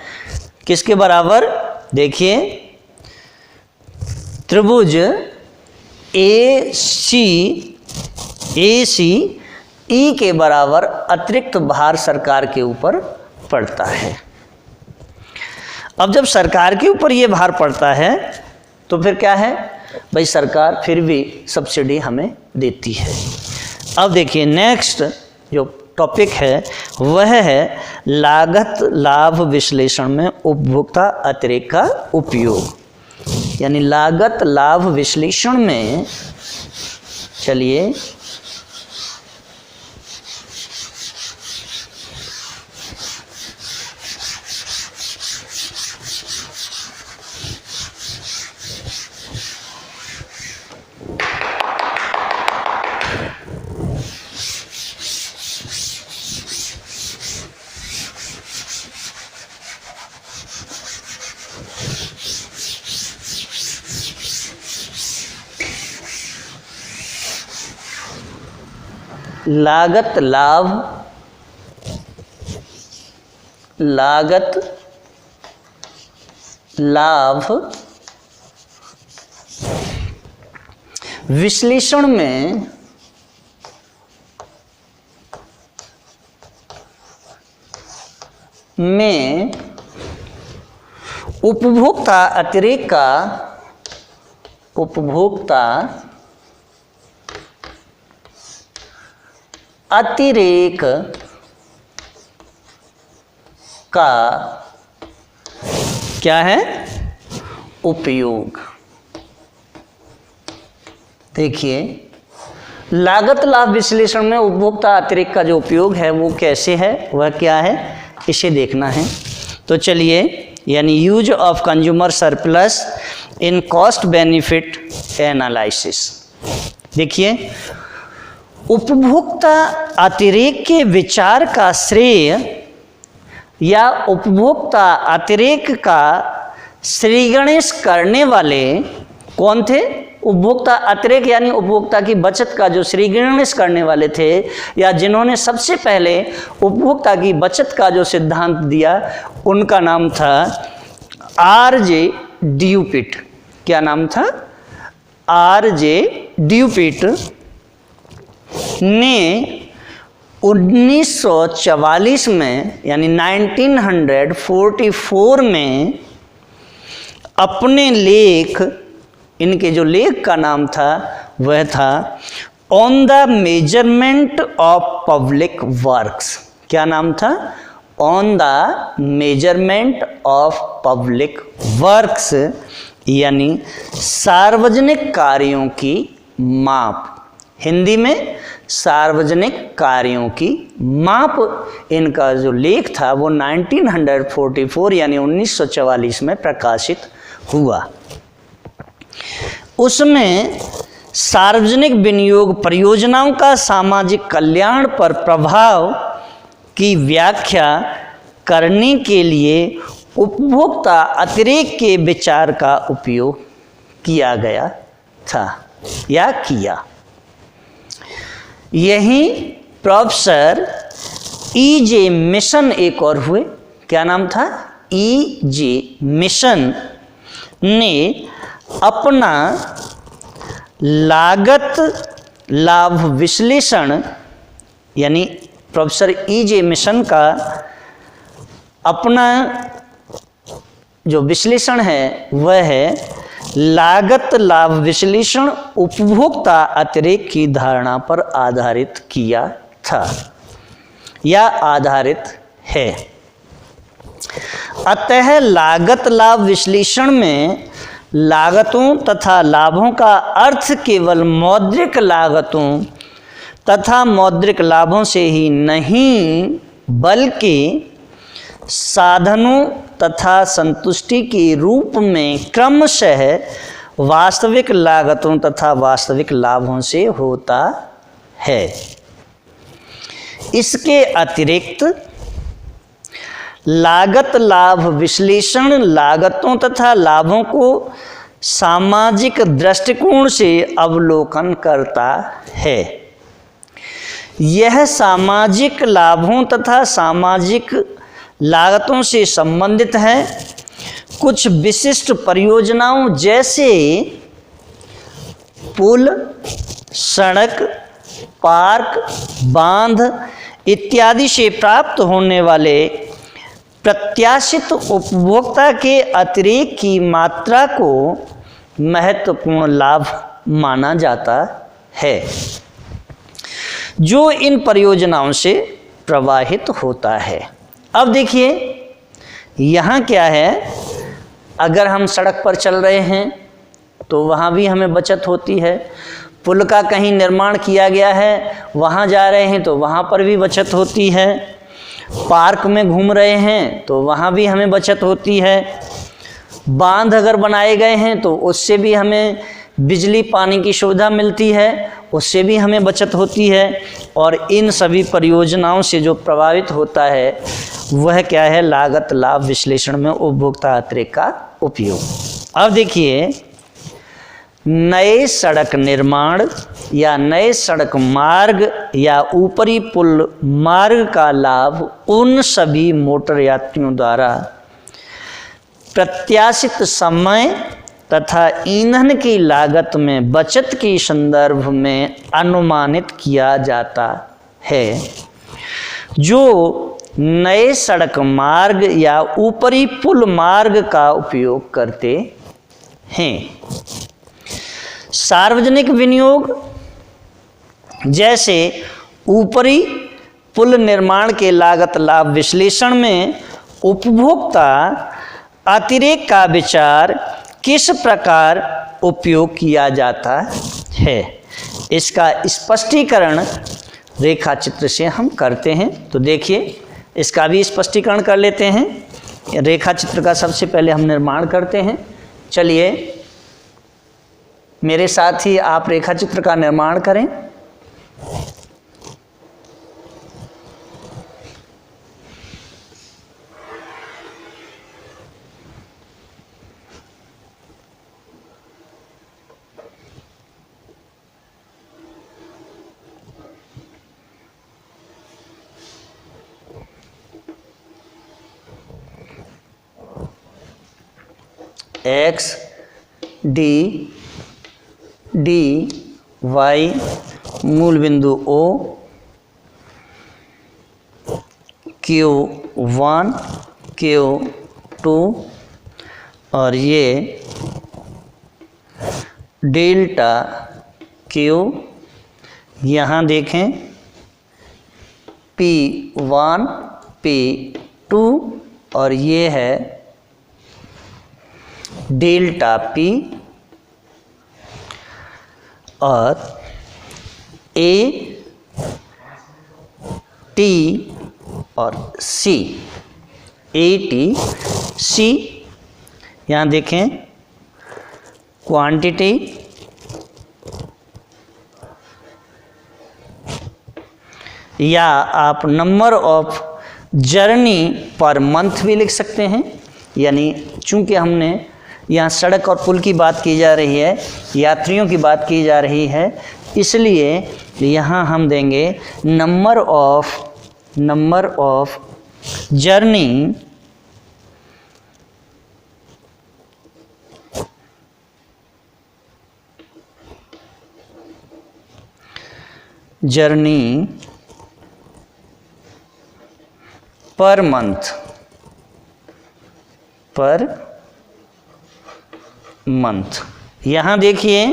किसके बराबर, देखिए त्रिभुज ए सी ई के बराबर अतिरिक्त भार सरकार के ऊपर पड़ता है। अब जब सरकार के ऊपर ये भार पड़ता है तो फिर क्या है भाई, सरकार फिर भी सब्सिडी हमें देती है। अब देखिए नेक्स्ट जो टॉपिक है वह है लागत लाभ विश्लेषण में उपभोक्ता अतिरेक का उपयोग, यानी लागत लाभ विश्लेषण में चलिए लागत लाभ विश्लेषण में उपभोक्ता अतिरेक का क्या है उपयोग। देखिए लागत लाभ विश्लेषण में उपभोक्ता अतिरेक का जो उपयोग है वो कैसे है, वह क्या है, इसे देखना है। तो चलिए, यानी use of consumer surplus in cost benefit analysis. देखिए उपभोक्ता अतिरेक के विचार का श्रेय या उपभोक्ता अतिरेक का श्रीगणेश करने वाले कौन थे? उपभोक्ता अतिरेक यानी उपभोक्ता की बचत का जो श्रीगणेश करने वाले थे, या जिन्होंने सबसे पहले उपभोक्ता की बचत का जो सिद्धांत दिया, उनका नाम था आर.जे. ड्यूपिट। क्या नाम था? आर.जे. ड्यूपिट ने 1944 में यानी 1944 में अपने लेख, इनके जो लेख का नाम था वह था on the measurement of public works. क्या नाम था? On the measurement of public works, यानी सार्वजनिक कार्यों की माप। हिंदी में सार्वजनिक कार्यों की माप, इनका जो लेख था वो 1944 यानी 1944 में प्रकाशित हुआ। उसमें सार्वजनिक विनियोग परियोजनाओं का सामाजिक कल्याण पर प्रभाव की व्याख्या करने के लिए उपभोक्ता अतिरेक के विचार का उपयोग किया गया था या किया। यही प्रोफेसर ई.जे. मिशन एक और हुए। क्या नाम था? ई.जे. मिशन ने अपना लागत लाभ विश्लेषण, यानी प्रोफेसर ई.जे. मिशन का अपना जो विश्लेषण है वह है लागत लाभ विश्लेषण उपभोक्ता अतिरेक की धारणा पर आधारित किया था या आधारित है। अतः लागत लाभ विश्लेषण में लागतों तथा लाभों का अर्थ केवल मौद्रिक लागतों तथा मौद्रिक लाभों से ही नहीं, बल्कि साधनों तथा संतुष्टि के रूप में क्रमशः वास्तविक लागतों तथा वास्तविक लाभों से होता है। इसके अतिरिक्त लागत लाभ विश्लेषण लागतों तथा लाभों को सामाजिक दृष्टिकोण से अवलोकन करता है। यह सामाजिक लाभों तथा सामाजिक लागतों से संबंधित है। कुछ विशिष्ट परियोजनाओं जैसे पुल, सड़क, पार्क, बांध इत्यादि से प्राप्त होने वाले प्रत्याशित उपभोक्ता के अतिरेक की मात्रा को महत्वपूर्ण लाभ माना जाता है, जो इन परियोजनाओं से प्रवाहित होता है। अब देखिए यहाँ क्या है, अगर हम सड़क पर चल रहे हैं तो वहाँ भी हमें बचत होती है, पुल का कहीं निर्माण किया गया है वहाँ जा रहे हैं तो वहाँ पर भी बचत होती है, पार्क में घूम रहे हैं तो वहाँ भी हमें बचत होती है, बांध अगर बनाए गए हैं तो उससे भी हमें बिजली पानी की सुविधा मिलती है, उससे भी हमें बचत होती है। और इन सभी परियोजनाओं से जो प्रभावित होता है वह क्या है, लागत लाभ विश्लेषण में उपभोक्ता अतिरेक का उपयोग। अब देखिए, नए सड़क निर्माण या नए सड़क मार्ग या ऊपरी पुल मार्ग का लाभ उन सभी मोटर यात्रियों द्वारा प्रत्याशित समय तथा ईंधन की लागत में बचत के संदर्भ में अनुमानित किया जाता है, जो नए सड़क मार्ग या ऊपरी पुल मार्ग का उपयोग करते हैं। सार्वजनिक विनियोग जैसे ऊपरी पुल निर्माण के लागत लाभ विश्लेषण में उपभोक्ता अतिरेक का विचार किस प्रकार उपयोग किया जाता है, इसका स्पष्टीकरण रेखा चित्र से हम करते हैं। तो देखिए, इसका भी स्पष्टीकरण कर लेते हैं। रेखा चित्र का सबसे पहले हम निर्माण करते हैं। चलिए मेरे साथ ही आप रेखा चित्र का निर्माण करें। एक्स डी डी वाई मूल बिंदु ओ, Q1 Q2 और ये डेल्टा Q, यहाँ देखें P1 P2 और ये है डेल्टा P और A T और C, A T C। यहाँ देखें क्वांटिटी या आप number of journey per month भी लिख सकते हैं। यानी चूंकि हमने यहाँ सड़क और पुल की बात की जा रही है, यात्रियों की बात की जा रही है, इसलिए यहाँ हम देंगे number of journey per month. यहाँ देखिए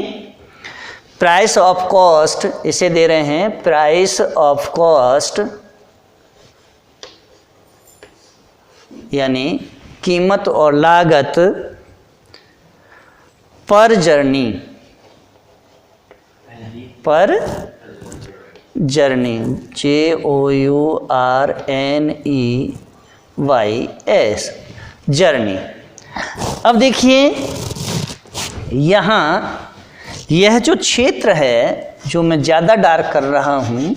प्राइस ऑफ कॉस्ट इसे दे रहे हैं, प्राइस ऑफ कॉस्ट यानी कीमत और लागत पर जर्नी JOURNEYS जर्नी। अब देखिए यहाँ यह जो क्षेत्र है जो मैं ज़्यादा डार्क कर रहा हूँ,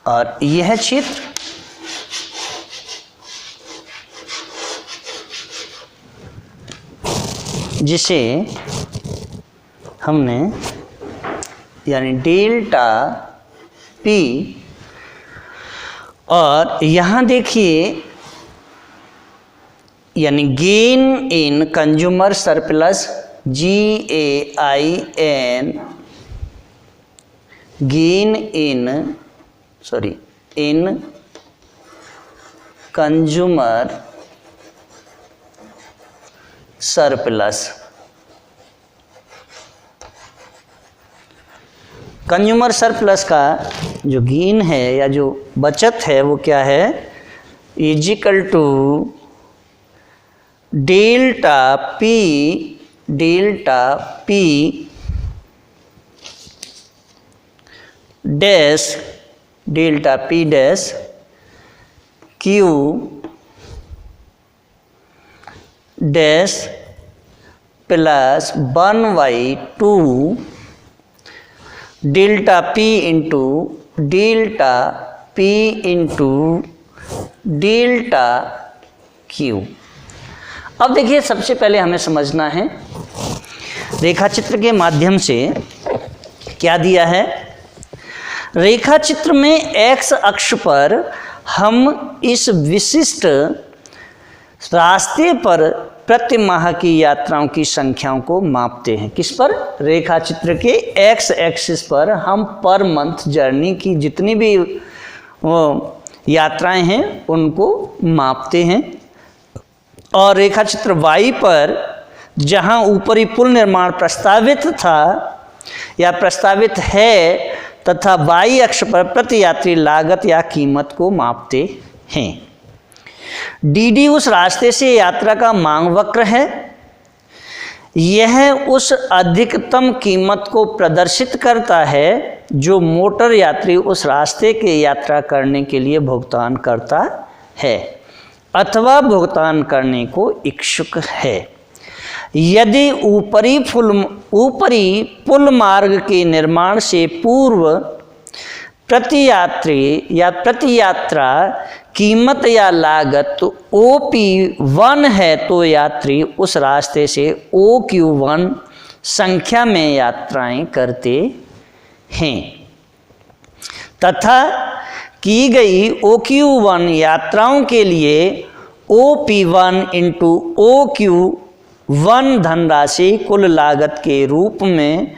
और यह क्षेत्र जिसे हमने यानी डेल्टा पी, और यहाँ देखिए यानी gain in consumer surplus, GAIN, gain in consumer surplus. Consumer surplus का जो गेन है या जो बचत है वो क्या है, equal to delta P dash, delta P dash Q dash plus 1/2 delta P into delta P into delta Q. अब देखिए सबसे पहले हमें समझना है रेखा चित्र के माध्यम से क्या दिया है। रेखा चित्र में एक्स अक्ष पर हम इस विशिष्ट रास्ते पर प्रति माह की यात्राओं की संख्याओं को मापते हैं। किस पर? रेखा चित्र के एक्स एक्सिस पर हम पर मंथ जर्नी की जितनी भी यात्राएं हैं उनको मापते हैं। और रेखा चित्र वाई पर जहां ऊपरी पुल निर्माण प्रस्तावित था या प्रस्तावित है तथा वाई अक्ष पर प्रति यात्री लागत या कीमत को मापते हैं। डी उस रास्ते से यात्रा का मांग वक्र है। यह उस अधिकतम कीमत को प्रदर्शित करता है जो मोटर यात्री उस रास्ते के यात्रा करने के लिए भुगतान करता है अथवा भुगतान करने को इच्छुक है। यदि ऊपरी पुल मार्ग के निर्माण से पूर्व प्रति यात्री या प्रति यात्रा कीमत या लागत OP1 है तो यात्री उस रास्ते से OQ1 संख्या में यात्राएं करते हैं तथा की गई OQ1 यात्राओं के लिए OP1 इंटू OQ1 धनराशि कुल लागत के रूप में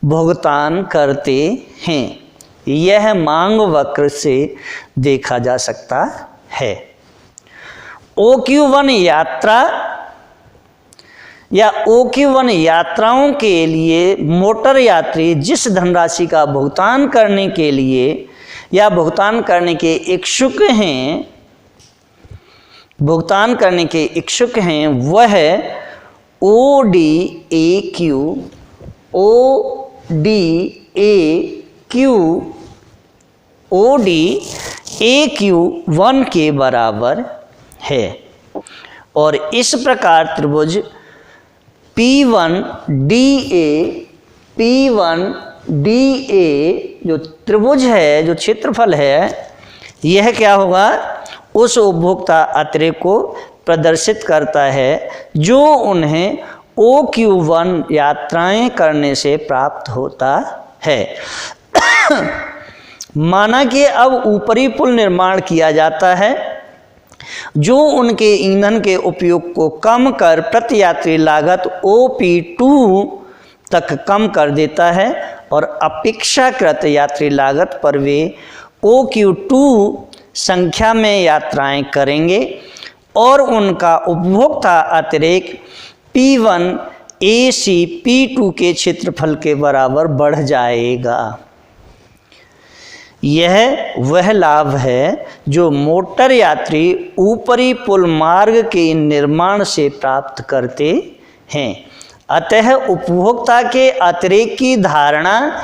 भुगतान करते हैं। यह मांग वक्र से देखा जा सकता है। OQ1 यात्रा या OQ1 यात्राओं के लिए मोटर यात्री जिस धनराशि का भुगतान करने के लिए या भुगतान करने के इच्छुक हैं वह ODAQ1 के बराबर है। और इस प्रकार त्रिभुज P1DA जो त्रिभुज है, जो क्षेत्रफल है, यह क्या होगा, उस उपभोक्ता अतिरेक को प्रदर्शित करता है जो उन्हें OQ1 यात्राएं करने से प्राप्त होता है। माना कि अब ऊपरी पुल निर्माण किया जाता है जो उनके ईंधन के उपयोग को कम कर प्रति यात्री लागत OP2 तक कम कर देता है और अपेक्षाकृत यात्री लागत पर वे OQ2 संख्या में यात्राएं करेंगे और उनका उपभोक्ता अतिरेक P1AC P2 के क्षेत्रफल के बराबर बढ़ जाएगा। यह वह लाभ है जो मोटर यात्री ऊपरी पुल मार्ग के निर्माण से प्राप्त करते हैं। अतः उपभोक्ता के अतिरेक की धारणा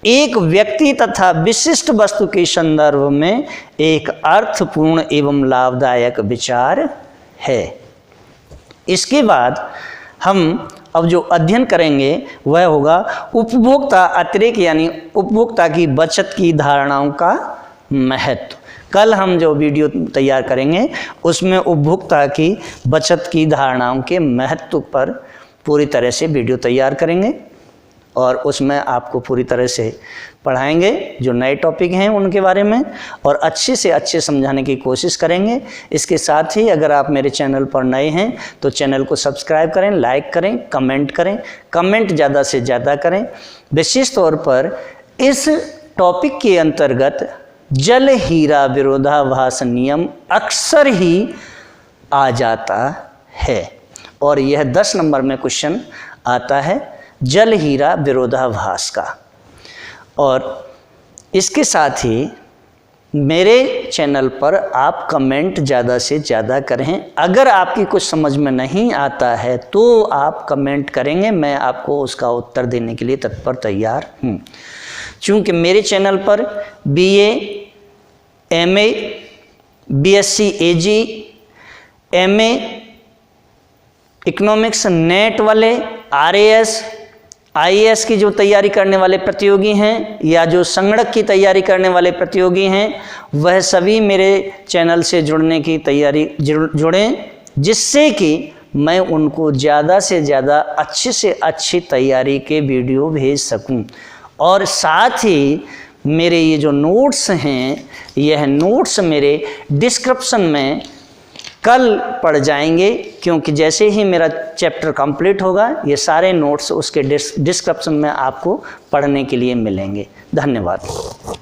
एक व्यक्ति तथा विशिष्ट वस्तु के संदर्भ में एक अर्थपूर्ण एवं लाभदायक विचार है। इसके बाद हम अब जो अध्ययन करेंगे वह होगा उपभोक्ता अतिरेक यानी उपभोक्ता की बचत की धारणाओं का महत्व। कल हम जो वीडियो तैयार करेंगे उसमें उपभोक्ता की बचत की धारणाओं के महत्व पर पूरी तरह से वीडियो तैयार करेंगे। और उसमें आपको पूरी तरह से पढ़ाएंगे जो नए टॉपिक हैं उनके बारे में, और अच्छे से अच्छे समझाने की कोशिश करेंगे। इसके साथ ही अगर आप मेरे चैनल पर नए हैं तो चैनल को सब्सक्राइब करें, लाइक करें, कमेंट ज़्यादा से ज़्यादा करें। विशेष तौर पर इस टॉपिक के अंतर्गत जल हीरा विरोधाभास नियम अक्सर ही आ जाता है, और यह 10 नंबर में क्वेश्चन आता है जल हीरा विरोधाभास का। और इसके साथ ही मेरे चैनल पर आप कमेंट ज़्यादा से ज़्यादा करें। अगर आपकी कुछ समझ में नहीं आता है तो आप कमेंट करेंगे, मैं आपको उसका उत्तर देने के लिए तत्पर तैयार हूँ। चूँकि मेरे चैनल पर BA, MA, BSc AG, MA economics net वाले, RAS, IAS की जो तैयारी करने वाले प्रतियोगी हैं या जो संगणक की तैयारी करने वाले प्रतियोगी हैं, वह सभी मेरे चैनल से जुड़ने की तैयारी जुड़ें, जिससे कि मैं उनको ज़्यादा से ज़्यादा अच्छे से अच्छी तैयारी के वीडियो भेज सकूं। और साथ ही मेरे ये जो नोट्स हैं, यह नोट्स मेरे डिस्क्रिप्शन में कल पढ़ जाएंगे, क्योंकि जैसे ही मेरा चैप्टर कंप्लीट होगा ये सारे नोट्स उसके डिस्क्रिप्शन में आपको पढ़ने के लिए मिलेंगे। धन्यवाद।